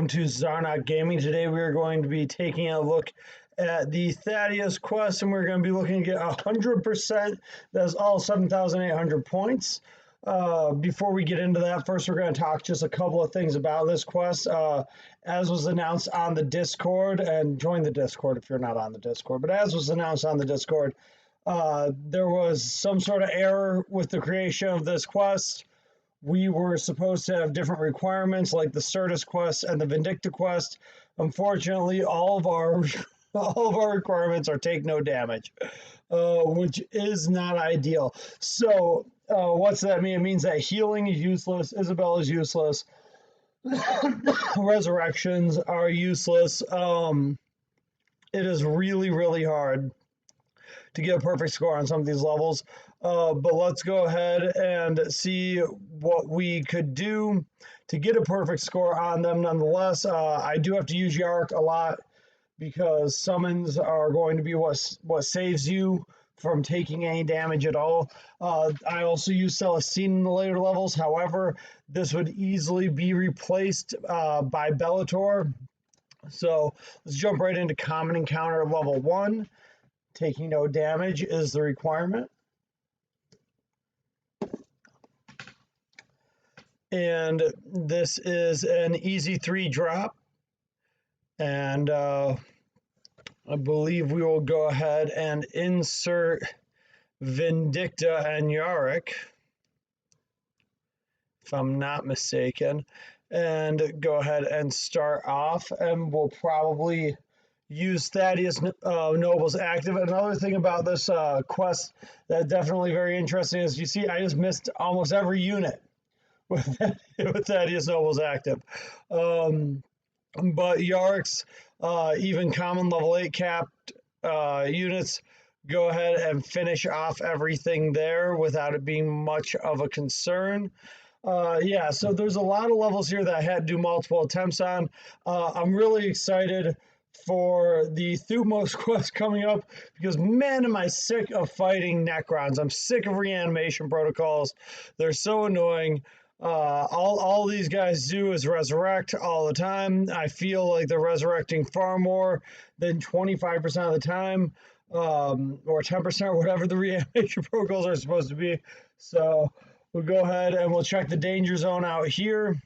welcome to Zarnok Gaming. Today we are going to be taking a look at the Thaddeus Quest, and we're going to be looking to get 100%. That's all 7,800 points. Before we get into that, first we're going to talk just a couple of things about this quest. As was announced on the Discord, and join the Discord if you're not on the Discord, but as was announced on the Discord, there was some sort of error with the creation of this quest. We were supposed to have different requirements like the Certus quest and the Vindicta quest. Unfortunately, all of our requirements are take no damage, which is not ideal. So what's that mean? It means that healing is useless, Isabel is useless, resurrections are useless. It is really, really hard to get a perfect score on some of these levels. But let's go ahead and see what we could do to get a perfect score on them. Nonetheless, I do have to use Yark a lot because summons are going to be what saves you from taking any damage at all. I also use Celestine in the later levels. However, this would easily be replaced by Bellator. So let's jump right into Common Encounter level 1. Taking no damage is the requirement. And this is an easy 3 drop. And I believe we will go ahead and insert Vindicta and Yarick, if I'm not mistaken, and go ahead and start off. And we'll probably use Thaddeus Noble's active. Another thing about this quest that's definitely very interesting is you see I just missed almost every unit with Thaddeus Noble's active. But Yarick's even common level 8 capped units go ahead and finish off everything there without it being much of a concern. Yeah, so there's a lot of levels here that I had to do multiple attempts on. I'm really excited for the Thumos quest coming up because, man, am I sick of fighting Necrons. I'm sick of reanimation protocols. They're so annoying. All these guys do is resurrect all the time. I feel like they're resurrecting far more than 25% of the time, or 10% or whatever the reanimation protocols are supposed to be. So we'll go ahead and we'll check the danger zone out here.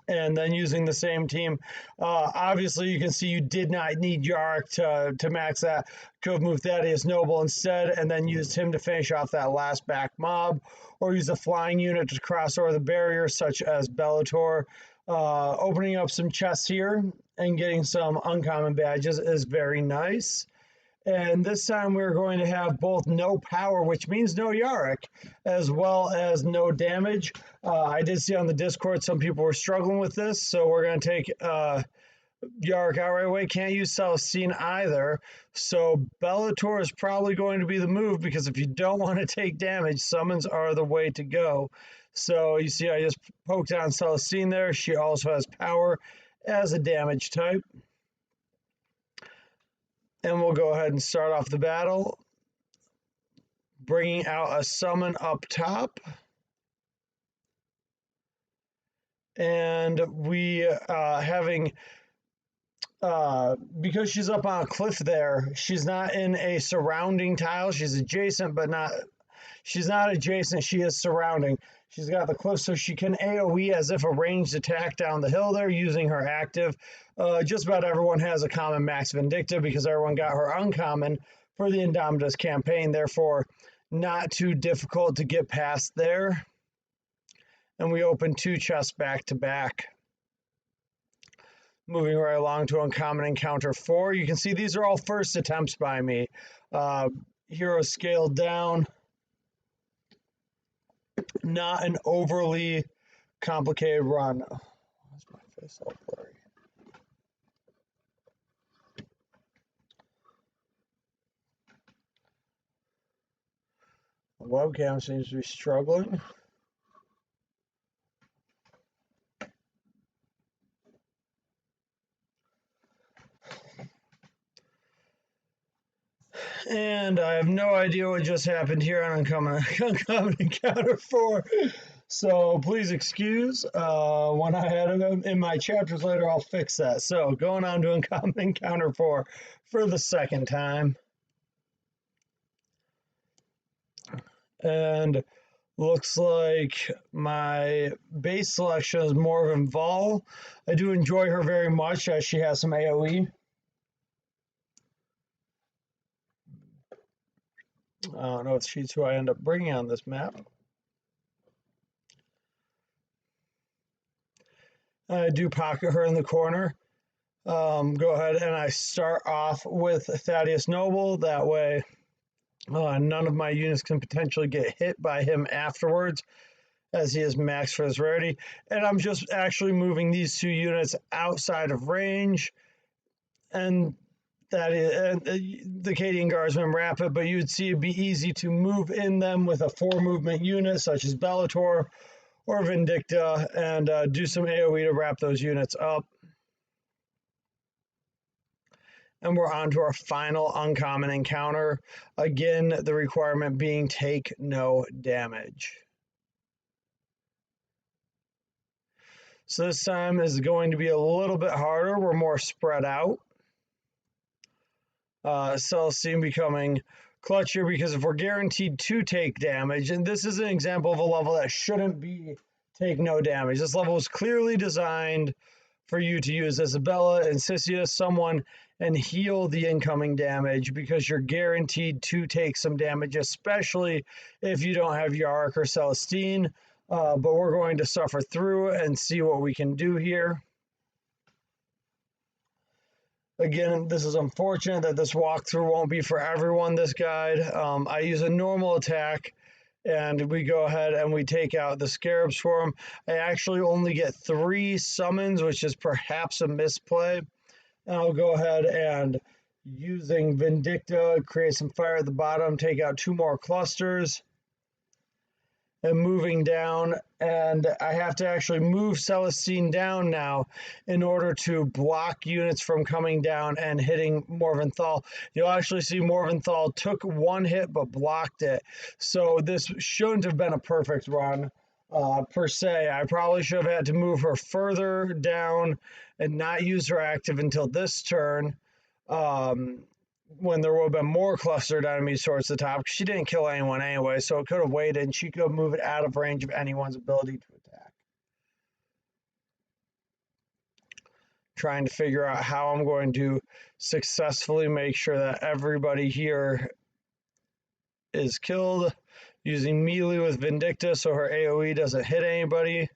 And then using the same team. Obviously, you can see you did not need Yark to max that. Could have moved Thaddeus Noble instead and then used him to finish off that last back mob, or use a flying unit to cross over the barrier, such as Bellator. Opening up some chests here and getting some uncommon badges is very nice. And this time we're going to have both no power, which means no Yarick, as well as no damage. I did see on the Discord some people were struggling with this, so we're going to take Yarick out right away. Can't use Celestine either. So Bellator is probably going to be the move, because if you don't want to take damage, summons are the way to go. So you see I just poked on Celestine there. She also has power as a damage type. And we'll go ahead and start off the battle, bringing out a summon up top. And we having, because she's up on a cliff there, she's not in a surrounding tile. She's adjacent, but she's not adjacent. She is surrounding. She's got the cliff, so she can AoE as if a ranged attack down the hill there using her active. Just about everyone has a common max Vindicta because everyone got her uncommon for the Indomitus campaign. Therefore, not too difficult to get past there. And we open 2 chests back to back. Moving right along to Uncommon Encounter 4. You can see these are all first attempts by me. Hero scaled down. Not an overly complicated run. Why's my face all blurry? The webcam seems to be struggling. And I have no idea what just happened here on Uncommon Encounter 4. So please excuse when I had them in my chapters later, I'll fix that. So going on to Uncommon Encounter 4 for the second time. And looks like my base selection is Morgan Vol. I do enjoy her very much as she has some AoE. I don't know if she's who I end up bringing on this map. I do pocket her in the corner. Go ahead and I start off with Thaddeus Noble. That way, none of my units can potentially get hit by him afterwards, as he is maxed for his rarity. And I'm just actually moving these two units outside of range. And that is the Cadian Guardsman Rapid, but you would see it'd be easy to move in them with a 4-movement unit such as Bellator or Vindicta and do some AoE to wrap those units up. And we're on to our final uncommon encounter. Again, the requirement being take no damage. So this time is going to be a little bit harder. We're more spread out. Celestine becoming clutchier because if we're guaranteed to take damage, and this is an example of a level that shouldn't be take no damage. This level was clearly designed for you to use Isabella and Cissia, someone, and heal the incoming damage because you're guaranteed to take some damage, especially if you don't have Yarrick or Celestine. But we're going to suffer through and see what we can do here. Again, this is unfortunate that this walkthrough won't be for everyone, this guide. I use a normal attack, and we go ahead and we take out the Scarabs for him. I actually only get 3 summons, which is perhaps a misplay. And I'll go ahead and, using Vindicta, create some fire at the bottom, take out 2 more clusters. And moving down, and I have to actually move Celestine down now in order to block units from coming down and hitting Morventhal. You'll actually see Morventhal took 1 hit but blocked it. So this shouldn't have been a perfect run per se. I probably should have had to move her further down and not use her active until this turn. When there would have been more clustered enemies towards the top, because she didn't kill anyone anyway, so it could have waited and she could have moved it out of range of anyone's ability to attack. Trying to figure out how I'm going to successfully make sure that everybody here is killed, using melee with Vindicta so her AoE doesn't hit anybody.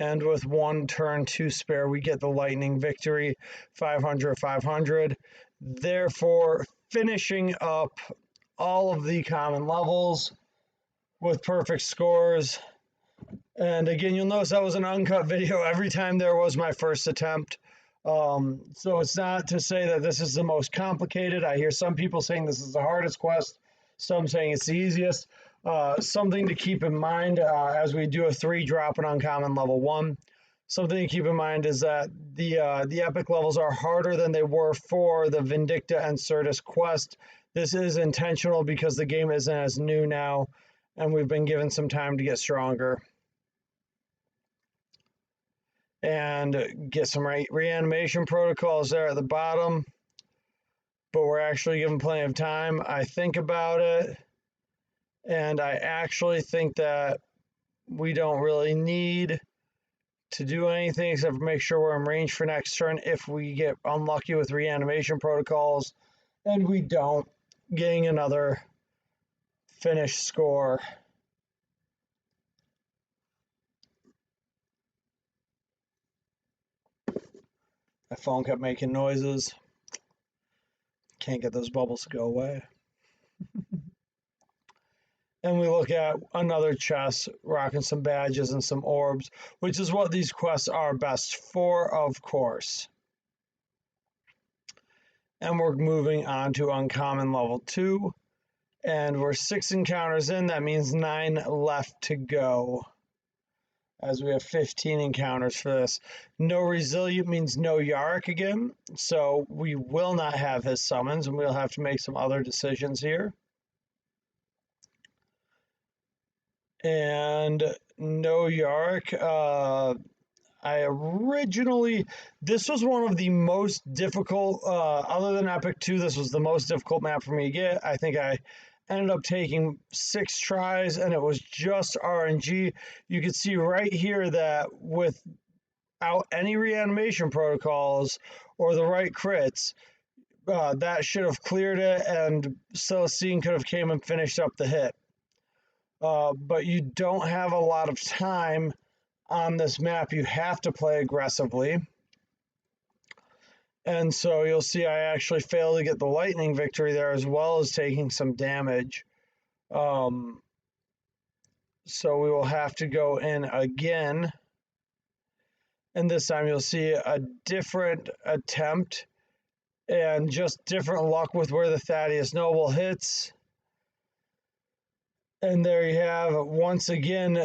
And with 1 turn to spare, we get the lightning victory, 500-500. Therefore, finishing up all of the common levels with perfect scores. And again, you'll notice that was an uncut video every time there was my first attempt. So it's not to say that this is the most complicated. I hear some people saying this is the hardest quest, some saying it's the easiest. Something to keep in mind as we do a 3-drop in uncommon level 1. Something to keep in mind is that the epic levels are harder than they were for the Vindicta and Certus quest. This is intentional because the game isn't as new now, and we've been given some time to get stronger. And get some reanimation protocols there at the bottom. But we're actually given plenty of time. I think about it. And I actually think that we don't really need to do anything except for make sure we're in range for next turn if we get unlucky with reanimation protocols. And we don't, getting another finished score. My phone kept making noises. Can't get those bubbles to go away. And we look at another chest, rocking some badges and some orbs, which is what these quests are best for, of course. And we're moving on to uncommon level 2. And we're 6 encounters in, that means 9 left to go. as we have 15 encounters for this. No Resilient means no Yarok again, so we will not have his summons, and we'll have to make some other decisions here. And no Yarok. This was one of the most difficult, other than Epic 2, this was the most difficult map for me to get. I think I ended up taking 6 tries, and it was just RNG. You can see right here that without any reanimation protocols or the right crits, that should have cleared it, and Celestine could have came and finished up the hit. But you don't have a lot of time on this map. You have to play aggressively. And so you'll see I actually failed to get the lightning victory there, as well as taking some damage. So we will have to go in again. And this time you'll see a different attempt and just different luck with where the Thaddeus Noble hits. And there you have, once again,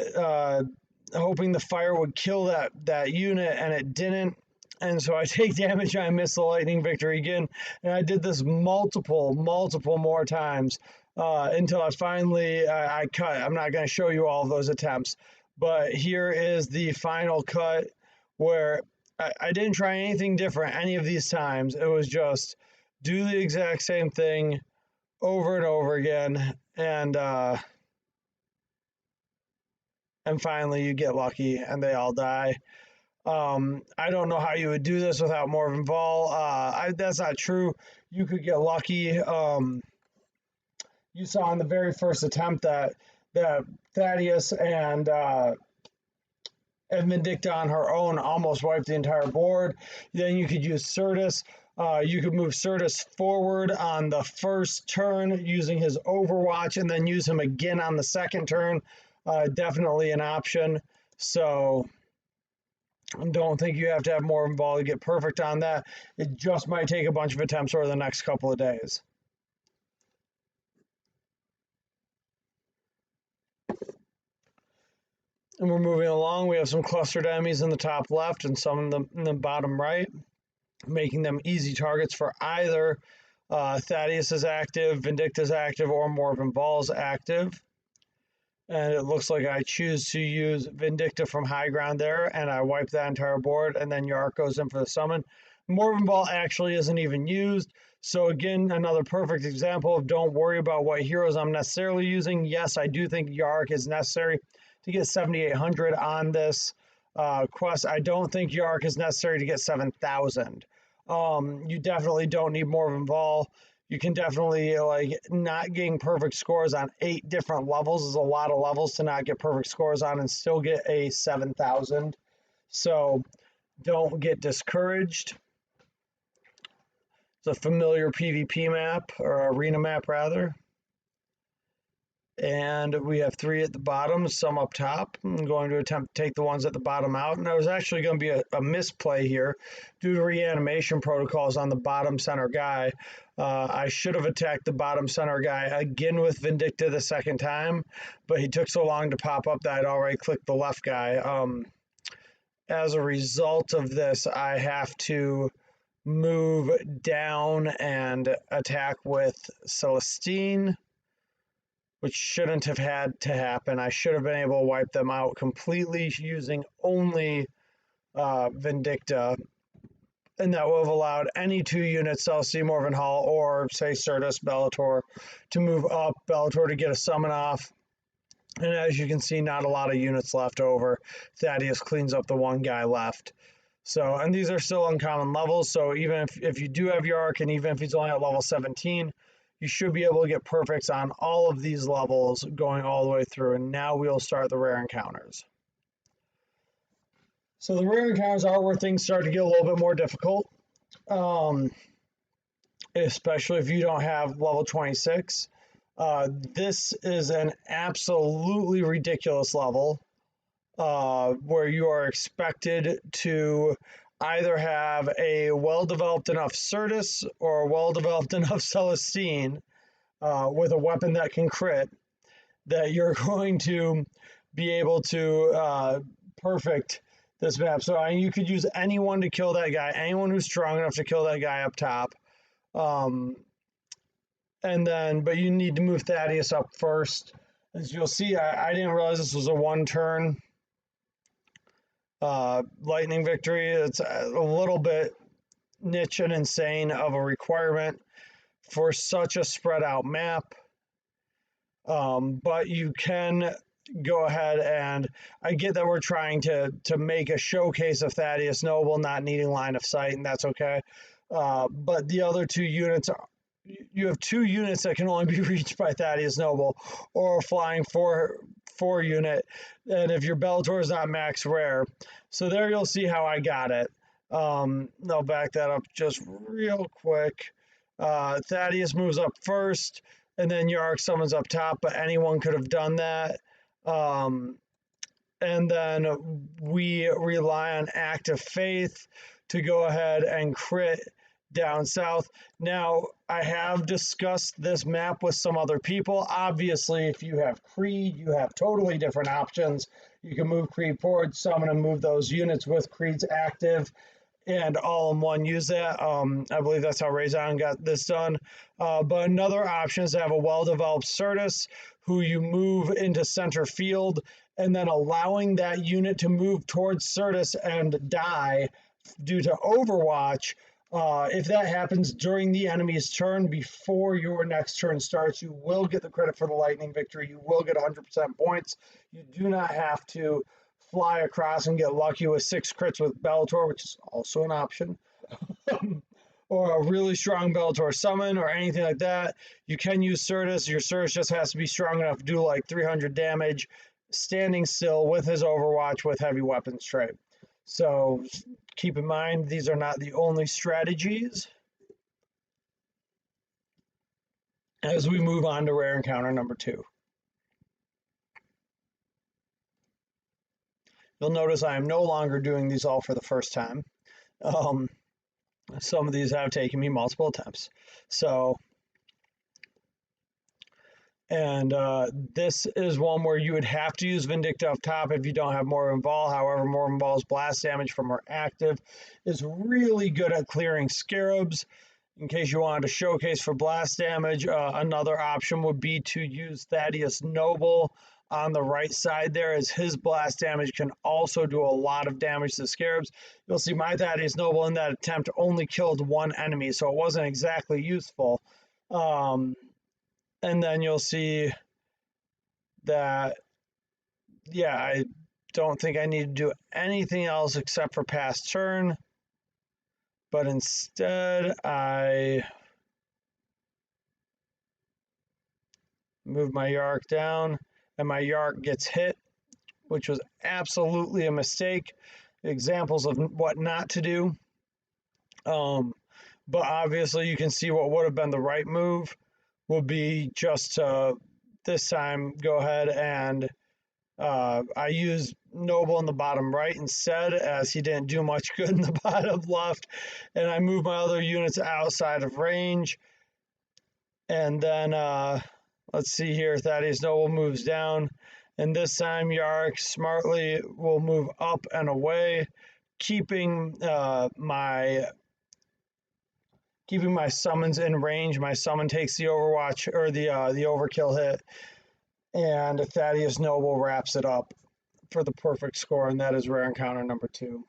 hoping the fire would kill that unit, and it didn't. And so I take damage, I miss the lightning victory again. And I did this multiple more times until I finally, I cut. I'm not going to show you all of those attempts. But here is the final cut where I didn't try anything different any of these times. It was just do the exact same thing over and over again. And finally you get lucky and they all die. I don't know how you would do this without Morven Vol. That's not true. You could get lucky. You saw in the very first attempt that Thaddeus and Vindicta on her own almost wiped the entire board. Then you could use Certus. You could move Certus forward on the first turn using his Overwatch, and then use him again on the second turn. Definitely an option. So don't think you have to have more involved to get perfect on that. It just might take a bunch of attempts over the next couple of days. And we're moving along. We have some clustered enemies in the top left and some in the bottom right, making them easy targets for either Thaddeus is active, Vindicta's active, or Morven Vol's active. And it looks like I choose to use Vindicta from high ground there, and I wipe that entire board, and then Yarok goes in for the summon. Morven Vol actually isn't even used. So again, another perfect example of don't worry about what heroes I'm necessarily using. Yes, I do think Yarok is necessary to get 7,800 on this quest. I don't think Yarok is necessary to get 7,000. You definitely don't need Morven Vol. You can definitely, not getting perfect scores on 8 different levels is a lot of levels to not get perfect scores on and still get a 7,000. So don't get discouraged. It's a familiar PvP map, or arena map rather. And we have 3 at the bottom, some up top. I'm going to attempt to take the ones at the bottom out. And there was actually going to be a misplay here due to reanimation protocols on the bottom center guy. I should have attacked the bottom center guy again with Vindicta the second time, but he took so long to pop up that I'd already clicked the left guy. As a result of this, I have to move down and attack with Celestine, which shouldn't have had to happen. I should have been able to wipe them out completely using only Vindicta, and that would have allowed any 2 units, Celestine, Morven Hall, or say Certus, Bellator, to move up, Bellator to get a summon off. And as you can see, not a lot of units left over. Thaddeus cleans up the one guy left. So, and these are still uncommon levels, so even if you do have Yarok, and even if he's only at level 17, you should be able to get perfects on all of these levels going all the way through. And now we'll start the rare encounters. So the rare encounters are where things start to get a little bit more difficult, especially if you don't have level 26. This is an absolutely ridiculous level where you are expected to either have a well-developed enough Certus or a well-developed enough Celestine with a weapon that can crit, that you're going to be able to perfect, this map. So you could use anyone to kill that guy, anyone who's strong enough to kill that guy up top. And then, but you need to move Thaddeus up first. As you'll see, I didn't realize this was a one-turn lightning victory. It's a little bit niche and insane of a requirement for such a spread out map. But you can go ahead, and I get that we're trying to make a showcase of Thaddeus Noble not needing line of sight, and that's okay. But the other two units are, you have two units that can only be reached by Thaddeus Noble or a flying four unit, and if your Bellator is not max rare. So there you'll see how I got it. I'll back that up just real quick. Thaddeus moves up first, and then Yark summons up top, but anyone could have done that. And then we rely on active faith to go ahead and crit down south. Now, I have discussed this map with some other people. Obviously, if you have Creed, you have totally different options. You can move Creed forward, summon and move those units with Creed's active, and all in one use that. I believe that's how Razon got this done. But another option is to have a well-developed Certus who you move into center field, and then allowing that unit to move towards Certus and die due to Overwatch. If that happens during the enemy's turn before your next turn starts, you will get the credit for the lightning victory. You will get 100% points. You do not have to fly across and get lucky with 6 crits with Bellator, which is also an option, or a really strong Bellator summon or anything like that. You can use Certus. Your Certus just has to be strong enough to do like 300 damage standing still with his Overwatch with heavy weapons trait. So keep in mind, these are not the only strategies. As we move on to rare encounter number 2. You'll notice I am no longer doing these all for the first time. Some of these have taken me multiple attempts. So, and this is one where you would have to use Vindicta up top if you don't have Morvenn Vahl. However, Morvenn Vahl's blast damage from her active is really good at clearing scarabs. In case you wanted to showcase for blast damage, another option would be to use Thaddeus Noble on the right side there, as his blast damage can also do a lot of damage to the scarabs. You'll see my Thaddeus Noble in that attempt only killed one enemy, so it wasn't exactly useful. And then you'll see that, yeah, I don't think I need to do anything else except for pass turn. But instead, I move my Yark down, and my Yark gets hit, which was absolutely a mistake. Examples of what not to do. But obviously, you can see what would have been the right move would be just to this time go ahead and I use Noble in the bottom right instead, as he didn't do much good in the bottom left, and I move my other units outside of range. And then let's see here, Thaddeus Noble moves down, and this time Yark smartly will move up and away, keeping my summons in range. My summon takes the Overwatch or the overkill hit, and Thaddeus Noble wraps it up for the perfect score, and that is rare encounter number 2.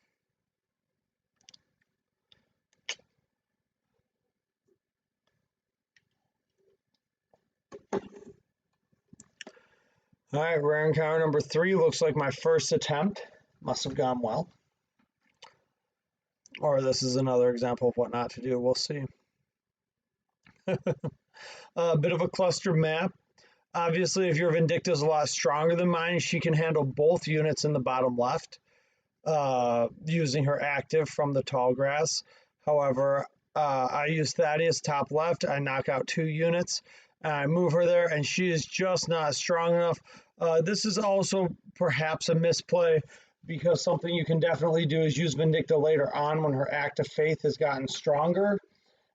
All right, rare encounter number 3 looks like my first attempt. Must have gone well. Or this is another example of what not to do. We'll see. A bit of a cluster map. Obviously, if your Vindicta is a lot stronger than mine, she can handle both units in the bottom left using her active from the tall grass. However, I use Thaddeus top left. I knock out 2 units. I move her there, and she is just not strong enough. This is also perhaps a misplay, because something you can definitely do is use Vindicta later on when her active faith has gotten stronger.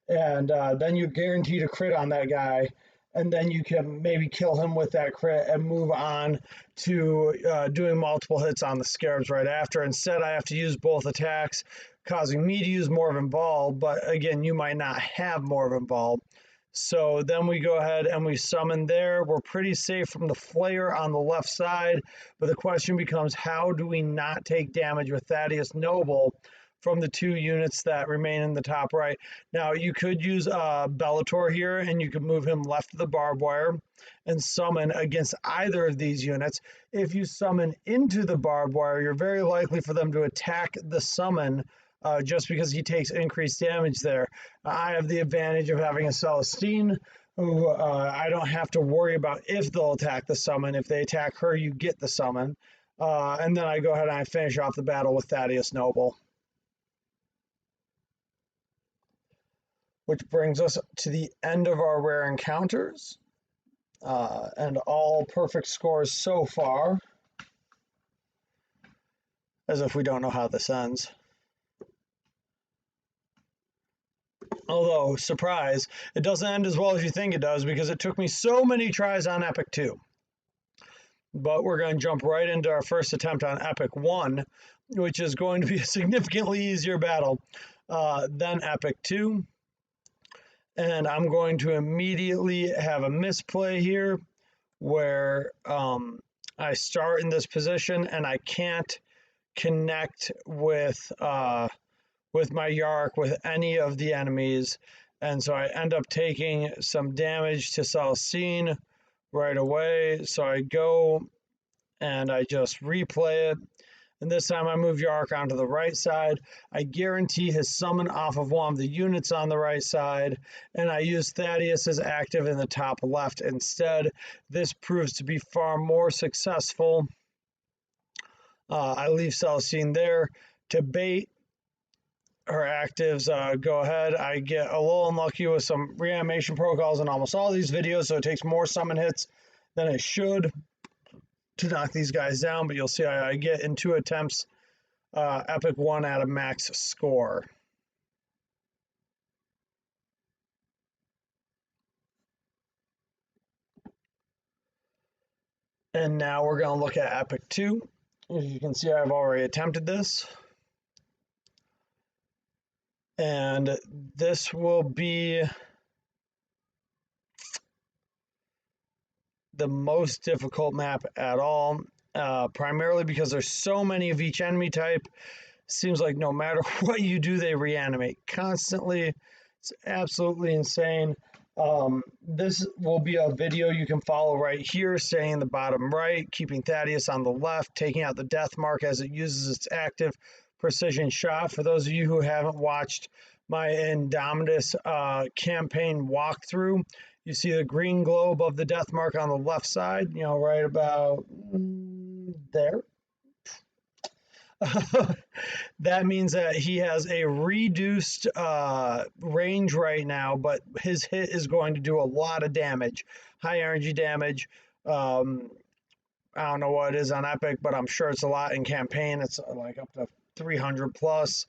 And then you're guaranteed a crit on that guy. and then you can maybe kill him with that crit and move on to doing multiple hits on the scarabs right after. Instead, I have to use both attacks, causing me to use Morven Ball, but again, you might not have Morven Ball. So then we go ahead and we summon there. We're pretty safe from the flare on the left side, but the question becomes, how do we not take damage with Thaddeus Noble from the 2 units that remain in the top right? Now, you could use Bellator here, and you could move him left of the barbed wire and summon against either of these units. If you summon into the barbed wire, you're very likely for them to attack the summon just because he takes increased damage there. I have the advantage of having a Celestine, who I don't have to worry about if they'll attack the summon. If they attack her, you get the summon. And then I go ahead and I finish off the battle with Thaddeus Noble. Which brings us to the end of our rare encounters. And all perfect scores so far. As if we don't know how this ends. Although, surprise, it doesn't end as well as you think it does because it took me so many tries on Epic 2. But we're going to jump right into our first attempt on Epic 1, which is going to be a significantly easier battle than Epic 2. And I'm going to immediately have a misplay here where I start in this position and I can't connect with my Yark with any of the enemies, and so I end up taking some damage to Celestine right away. So I go and I just replay it, and this time I move Yark onto the right side. I guarantee his summon off of one of the units on the right side, and I use Thaddeus as active in the top left instead. This proves to be far more successful. I leave Celestine there to bait her actives. Go ahead. I get a little unlucky with some reanimation protocols in almost all these videos, so it takes more summon hits than it should to knock these guys down, but you'll see I get in 2 attempts Epic 1 at a max score. And now we're going to look at Epic 2. As you can see, I've already attempted this. And this will be the most difficult map at all, primarily because there's so many of each enemy type. Seems like no matter what you do, they reanimate constantly. It's absolutely insane. This will be a video you can follow right here, staying in the bottom right, keeping Thaddeus on the left, taking out the death mark as it uses its active precision shot. For those of you who haven't watched my Indomitus campaign walkthrough, you see the green glow above the death mark on the left side, you know, right about there. That means that he has a reduced range right now, but his hit is going to do a lot of damage, high energy damage. I don't know what it is on Epic, but I'm sure it's a lot in campaign. It's like up to 300 plus,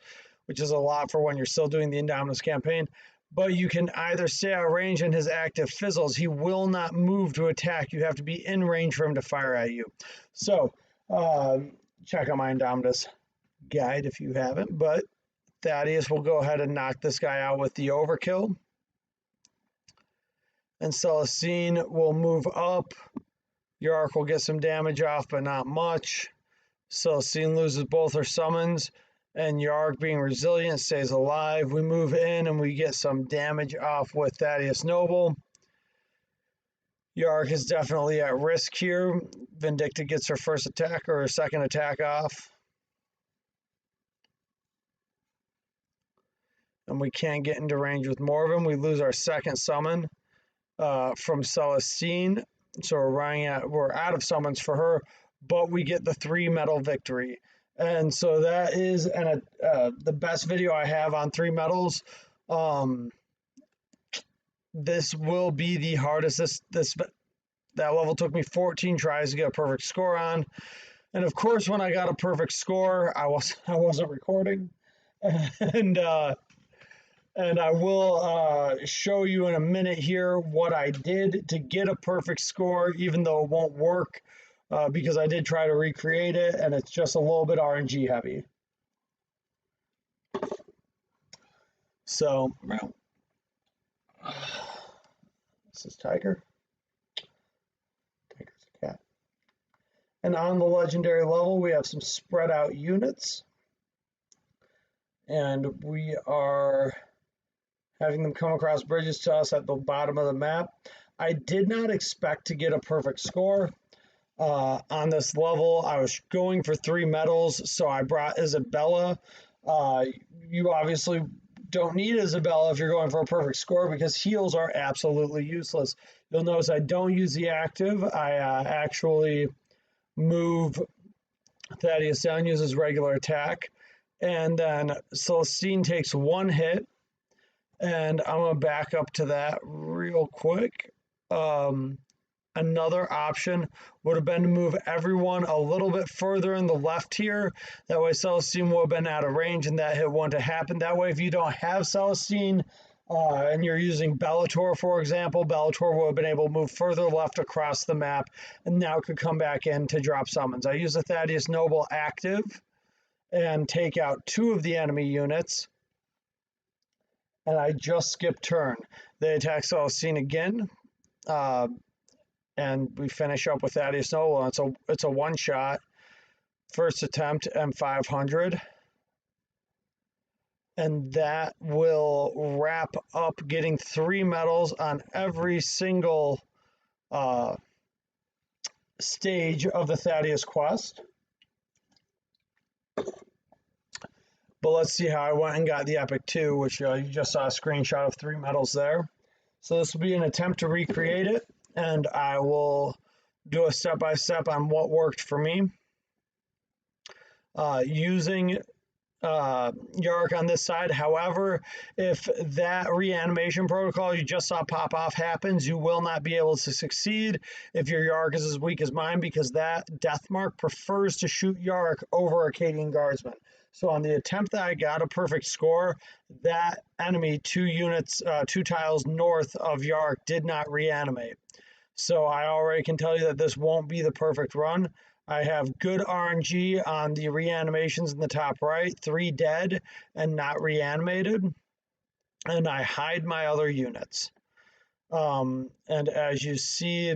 which is a lot for when you're still doing the Indominus campaign. But you can either stay out of range and his active fizzles. He will not move to attack. You have to be in range for him to fire at you. So check out my Indominus guide if you haven't. But Thaddeus will go ahead and knock this guy out with the overkill. And Celestine will move up. Yark will get some damage off, but not much. Celestine loses both her summons, and Yark, being resilient, stays alive. We move in and we get some damage off with Thaddeus Noble. Yark is definitely at risk here. Vindicta gets her first attack or her second attack off. And we can't get into range with more of them. We lose our second summon from Celestine. So we're out of summons for her, but we get the 3 medal victory. And so that is the best video I have on 3 medals. This will be the hardest. That level took me 14 tries to get a perfect score on. And of course, when I got a perfect score, I wasn't recording. And And I will show you in a minute here what I did to get a perfect score, even though it won't work, because I did try to recreate it and it's just a little bit RNG heavy. So, this is Tiger. Tiger's a cat. And on the legendary level, we have some spread out units. And we are having them come across bridges to us at the bottom of the map. I did not expect to get a perfect score. On this level, I was going for 3 medals, so I brought Isabella. You obviously don't need Isabella if you're going for a perfect score because heals are absolutely useless. You'll notice I don't use the active. I actually move Thaddeus down, uses regular attack. And then Celestine takes 1 hit. And I'm going to back up to that real quick. Another option would have been to move everyone a little bit further in the left here. That way Celestine would have been out of range and that hit wouldn't have happened. That way if you don't have Celestine and you're using Bellator, for example, Bellator would have been able to move further left across the map and now could come back in to drop summons. I use the Thaddeus Noble active and take out 2 of the enemy units. And I just skipped turn. They attack Celestine again. And we finish up with Thaddeus Noble. It's a one-shot. First attempt, M500. And that will wrap up getting 3 medals on every single stage of the Thaddeus quest. But let's see how I went and got the Epic 2, which you just saw a screenshot of 3 medals there. So this will be an attempt to recreate it, and I will do a step-by-step on what worked for me. Using Yark on this side. However, if that reanimation protocol you just saw pop off happens, you will not be able to succeed if your Yark is as weak as mine, because that death mark prefers to shoot Yark over Arcadian Guardsmen. So on the attempt that I got a perfect score, that enemy 2 units, 2 tiles north of Yark did not reanimate. So I already can tell you that this won't be the perfect run. I have good RNG on the reanimations in the top right, 3 dead and not reanimated. And I hide my other units. And as you see,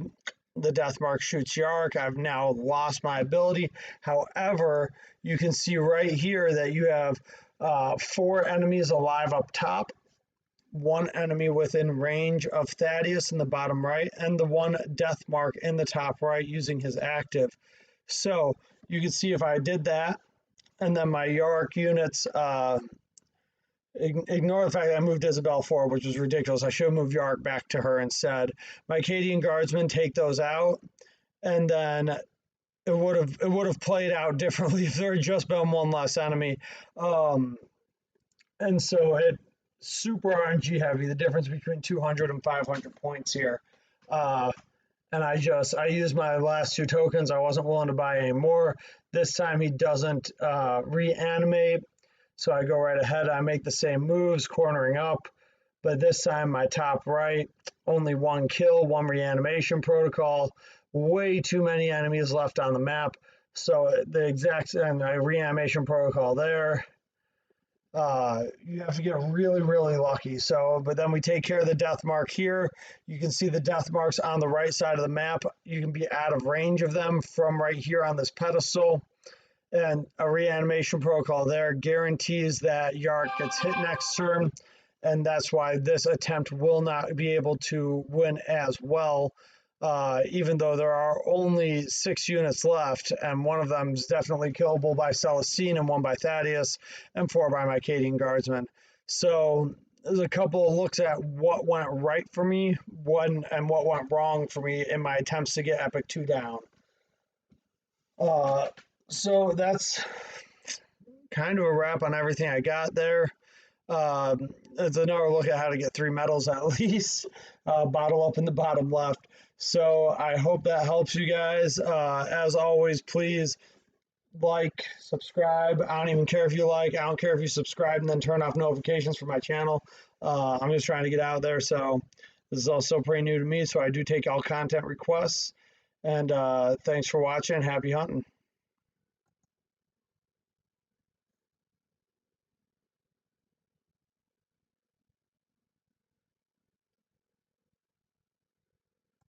the death mark shoots Yark. I've now lost my ability. However, you can see right here that you have 4 enemies alive up top, 1 enemy within range of Thaddeus in the bottom right, and the 1 death mark in the top right using his active. So you can see if I did that, and then my Yark units, ignore the fact that I moved Isabel forward, which was ridiculous. I should have moved Yark back to her instead. My Acadian Guardsmen take those out, and then it would have played out differently if there had just been 1 less enemy. And so it super RNG heavy, the difference between 200 and 500 points here. And I used my last 2 tokens. I wasn't willing to buy any more. This time he doesn't reanimate. So I go right ahead. I make the same moves, cornering up. But this time my top right, only 1 kill, 1 reanimation protocol. Way too many enemies left on the map. So the exact and a reanimation protocol there. You have to get really, really lucky. So, but then we take care of the death mark here. You can see the death marks on the right side of the map. You can be out of range of them from right here on this pedestal. And a reanimation protocol there guarantees that Yark gets hit next turn. And that's why this attempt will not be able to win as well. Even though there are only 6 units left, and 1 of them is definitely killable by Celestine and 1 by Thaddeus and 4 by my Acadian Guardsmen. So there's a couple of looks at what went right for me, and what went wrong for me in my attempts to get Epic 2 down. So that's kind of a wrap on everything I got there. It's another look at how to get 3 medals at least, bottle up in the bottom left. So I hope that helps you guys. As always, please like, subscribe. I don't even care if you like. I don't care if you subscribe and then turn off notifications for my channel. I'm just trying to get out there. So this is also pretty new to me. So I do take all content requests. And thanks for watching. Happy hunting.